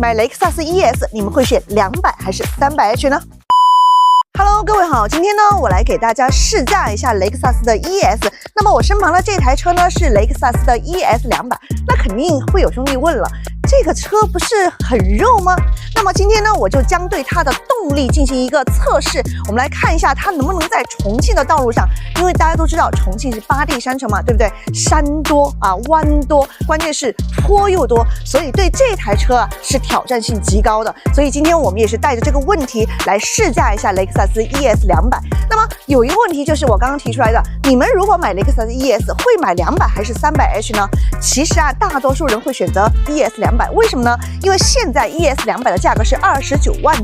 买雷克萨斯 ES， 你们会选200还是300H 呢？Hello， 各位好，今天呢，我来给大家试驾一下雷克萨斯的 ES。那么我身旁的这台车呢是雷克萨斯的 ES 200，那肯定会有兄弟问了，这个车不是很肉吗？那么今天呢，我就将对它的动力进行一个测试，我们来看一下它能不能在重庆的道路上，因为大家都知道重庆是8地山城嘛，对不对？山多啊，弯多，关键是坡又多，所以对这台车啊是挑战性极高的。所以今天我们也是带着这个问题来试驾一下雷克萨斯 ES 200。那么有一个问题就是我刚刚提出来的，你们如果买雷克萨斯 ES 会买200还是300H 呢？其实啊，大多数人会选择 ES 200，为什么呢？因为现在 ES 200的价格是29.999万，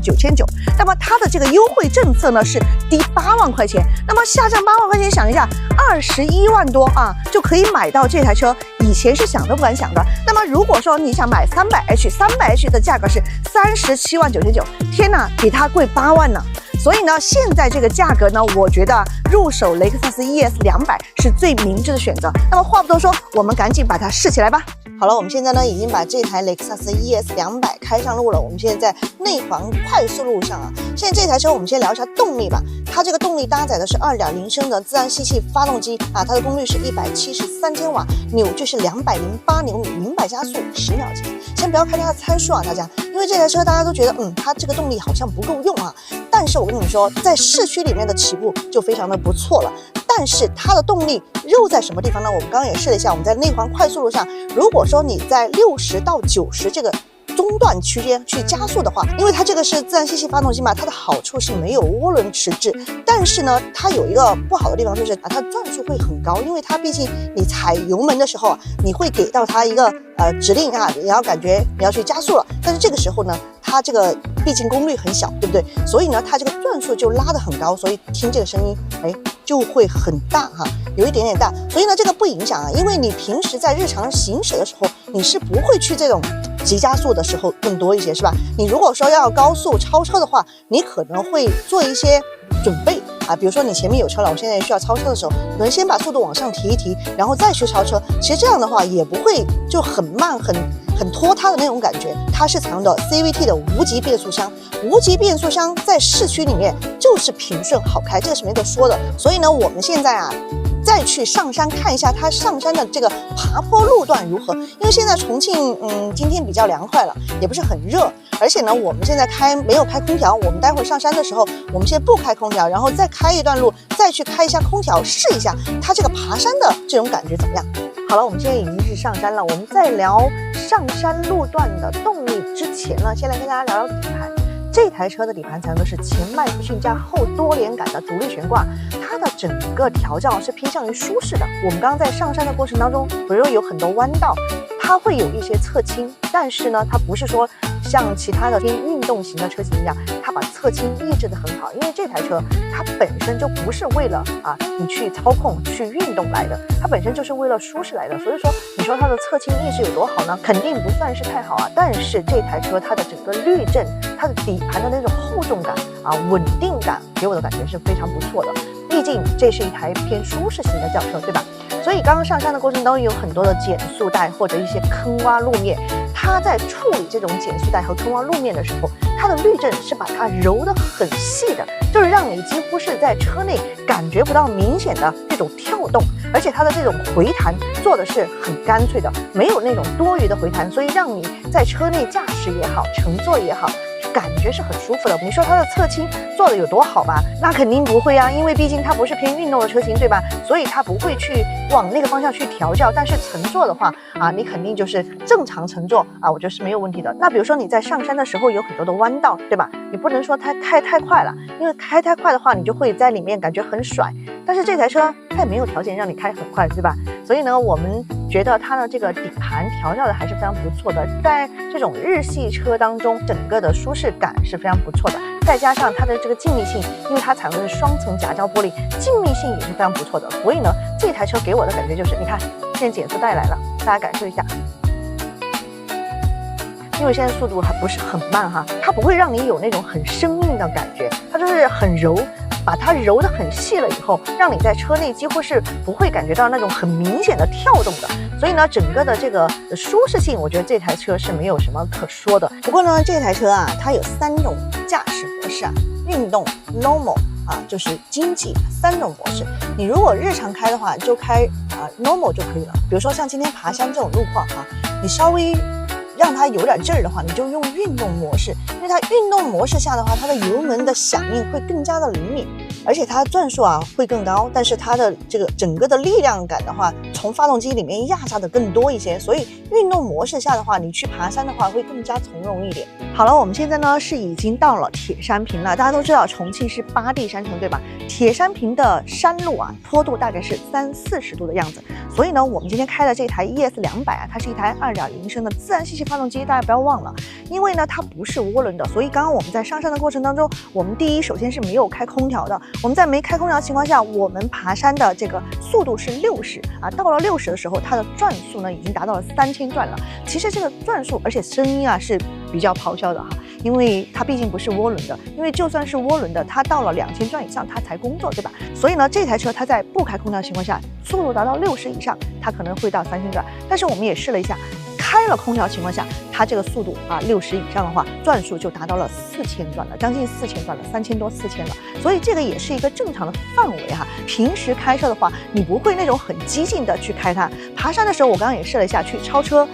那么它的这个优惠政策呢是低8万块钱，那么下降8万块钱，想一下，21万多啊就可以买到这台车，以前是想都不敢想的。那么如果说你想买300H的价格是37.999万，天哪，比它贵8万呢。所以呢，现在这个价格呢，我觉得入手雷克萨斯 ES 200是最明智的选择。那么话不多说，我们赶紧把它试起来吧。好了，我们现在呢已经把这台雷克萨斯 ES 200开上路了。我们现在在内环快速路上啊。现在这台车我们先聊一下动力吧。它这个动力搭载的是2.0升的自然吸气发动机啊，它的功率是173千瓦，扭矩是208牛米，0-100加速10秒前。先不要看它的参数啊，大家，因为这台车大家都觉得它这个动力好像不够用啊。但是我跟你们说，在市区里面的起步就非常的不错了。但是它的动力肉在什么地方呢？我们刚刚也试了一下，我们在内环快速路上，如果说你在60到90这个中段区间去加速的话，因为它这个是自然吸气发动机嘛，它的好处是没有涡轮迟滞，但是呢，它有一个不好的地方就是它转速会很高，因为它毕竟你踩油门的时候，你会给到它一个指令啊，你要感觉你要去加速了，但是这个时候呢，它这个毕竟功率很小，对不对？所以呢，它这个转速就拉得很高，所以听这个声音，就会很大哈，有一点点大。所以呢，这个不影响啊，因为你平时在日常行驶的时候，你是不会去这种急加速的时候更多一些，是吧？你如果说要高速超车的话，你可能会做一些准备啊，比如说你前面有车了，我现在需要超车的时候，可能先把速度往上提一提，然后再去超车。其实这样的话也不会就很慢很拖沓的那种感觉。它是采用的 CVT 的无级变速箱，无级变速箱在市区里面就是平顺好开，这个是没得说的。所以呢，我们现在啊再去上山看一下它上山的这个爬坡路段如何。因为现在重庆今天比较凉快了，也不是很热，而且呢我们现在没有开空调，我们待会儿上山的时候我们先不开空调，然后再开一段路，再去开一下空调，试一下它这个爬山的这种感觉怎么样。好了，我们现在已经是上山了，我们在聊上山路段的动力之前呢，先来跟大家聊聊底盘。这台车的底盘采用的是前麦弗逊加后多连杆的独立悬挂，它的整个调教是偏向于舒适的。我们刚刚在上山的过程当中，比如有很多弯道，它会有一些侧倾，但是呢，它不是说像其他的偏运动型的车型一样，它把侧倾抑制得很好。因为这台车它本身就不是为了你去操控去运动来的，它本身就是为了舒适来的。所以说你说它的侧倾抑制有多好呢？肯定不算是太好啊。但是这台车它的整个滤震，它的底盘的那种厚重感稳定感，给我的感觉是非常不错的。毕竟这是一台偏舒适型的轿车，对吧？所以刚刚上山的过程当中有很多的减速带或者一些坑洼路面，它在处理这种减速带和坑洼路面的时候，它的滤震是把它揉得很细的，就是让你几乎是在车内感觉不到明显的这种跳动，而且它的这种回弹做的是很干脆的，没有那种多余的回弹，所以让你在车内驾驶也好，乘坐也好，感觉是很舒服的。你说它的侧倾做的有多好吧？那肯定不会啊，因为毕竟它不是偏运动的车型，对吧？所以它不会去往那个方向去调教。但是乘坐的话你肯定就是正常乘坐我觉得是没有问题的。那比如说你在上山的时候有很多的弯道，对吧？你不能说它开太快了，因为开太快的话，你就会在里面感觉很甩。但是这台车它也没有条件让你开很快，对吧？所以呢，我们觉得它的这个底盘调教的还是非常不错的，在这种日系车当中，整个的舒适感是非常不错的。再加上它的这个静谧性，因为它采用的是双层夹胶玻璃，静谧性也是非常不错的。所以呢，这台车给我的感觉就是，你看，现在减速带来了，大家感受一下。因为现在速度还不是很慢哈，它不会让你有那种很生硬的感觉，它就是很柔，把它揉得很细了以后，让你在车内几乎是不会感觉到那种很明显的跳动的。所以呢，整个的这个舒适性，我觉得这台车是没有什么可说的。不过呢，这台车啊，它有3种驾驶模式啊，运动、normal 啊，就是经济3种模式。你如果日常开的话，就开normal 就可以了。比如说像今天爬山这种路况啊，你稍微让它有点劲儿的话，你就用运动模式，因为它运动模式下的话，它的油门的响应会更加的灵敏，而且它的转速啊会更高，但是它的这个整个的力量感的话，从发动机里面压榨的更多一些，所以运动模式下的话，你去爬山的话会更加从容一点。好了，我们现在呢是已经到了铁山坪了，大家都知道重庆是8地山城对吧？铁山坪的山路啊，坡度大概是30-40度的样子，所以呢，我们今天开的这台 ES200啊，它是一台2.0升的自然吸气发动机，大家不要忘了，因为呢它不是涡轮的，所以刚刚我们在上山的过程当中，我们首先是没有开空调的，我们在没开空调的情况下，我们爬山的这个速度是60啊，到了60的时候，它的转速呢已经达到了3000转了。其实这个转速，而且声音啊是比较咆哮的哈，因为它毕竟不是涡轮的，因为就算是涡轮的，它到了2000转以上它才工作，对吧？所以呢，这台车它在不开空调的情况下，速度达到60以上，它可能会到3000转。但是我们也试了一下，开了空调情况下，它这个速度啊60以上的话，转速就达到了4000转了，将近4000转了，3000多4000了。所以这个也是一个正常的范围哈。平时开车的话，你不会那种很激进的去开它。爬山的时候，我刚刚也试了一下，去超车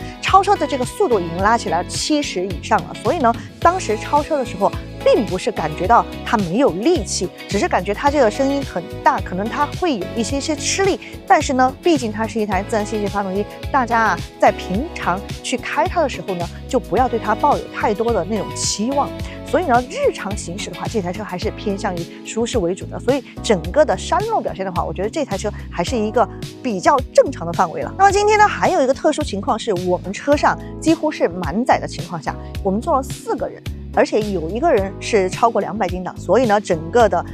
的这个速度已经拉起来70以上了。所以呢，当时超车的时候，并不是感觉到它没有力气，只是感觉它这个声音很大，可能它会有一些吃力。但是呢，毕竟它是一台自然吸气发动机，大家啊在平常去开它的时候呢，就不要对它抱有太多的那种期望。所以呢，日常行驶的话，这台车还是偏向于舒适为主的。所以整个的山路表现的话，我觉得这台车还是一个比较正常的范围了。那么今天呢，还有一个特殊情况是，我们车上几乎是满载的情况下，我们坐了4个人。而且有一个人是超过200斤的，所以呢，整个的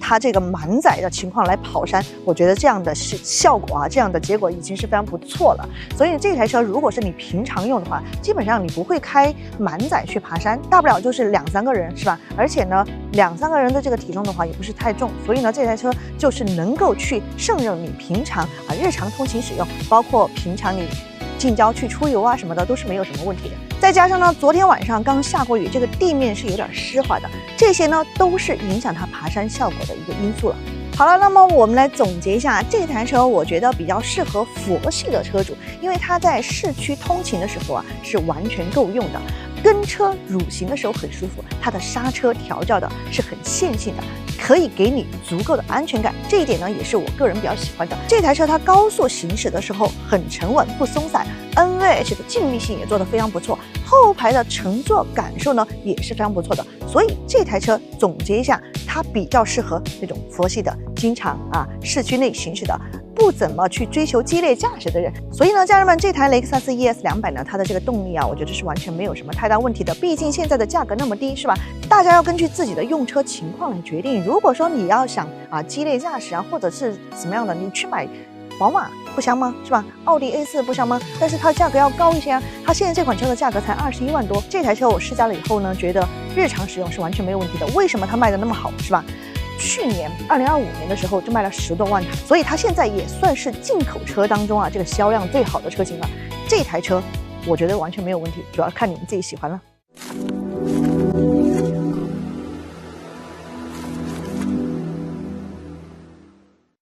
它这个满载的情况来跑山，我觉得这样的效果啊，这样的结果已经是非常不错了。所以这台车如果是你平常用的话，基本上你不会开满载去爬山，大不了就是2-3个人，是吧？而且呢，2-3个人的这个体重的话也不是太重，所以呢，这台车就是能够去胜任你平常日常通勤使用，包括平常你近郊去出游啊什么的，都是没有什么问题的。再加上呢，昨天晚上刚下过雨，这个地面是有点湿滑的，这些呢都是影响它爬山效果的一个因素了。好了，那么我们来总结一下，这台车我觉得比较适合佛系的车主，因为它在市区通勤的时候啊是完全够用的，跟车蠕行的时候很舒服，它的刹车调教的是很线性的，可以给你足够的安全感，这一点呢也是我个人比较喜欢的。这台车它高速行驶的时候很沉稳不松散， NVH 的静谧性也做得非常不错，后排的乘坐感受呢也是非常不错的。所以这台车总结一下，它比较适合那种佛系的，经常市区内行驶的，不怎么去追求激烈驾驶的人。所以呢，家人们，这台雷克萨斯 ES200呢，它的这个动力啊，我觉得是完全没有什么太大问题的。毕竟现在的价格那么低，是吧？大家要根据自己的用车情况来决定。如果说你要想激烈驾驶或者是怎么样的，你去买宝马不香吗？是吧？奥迪 A4 不香吗？但是它价格要高一些啊。它现在这款车的价格才21万多。这台车我试驾了以后呢，觉得日常使用是完全没有问题的。为什么它卖的那么好，是吧？去年2025年的时候就卖了10多万台，所以它现在也算是进口车当中这个销量最好的车型了。这台车我觉得完全没有问题，主要看你们自己喜欢了。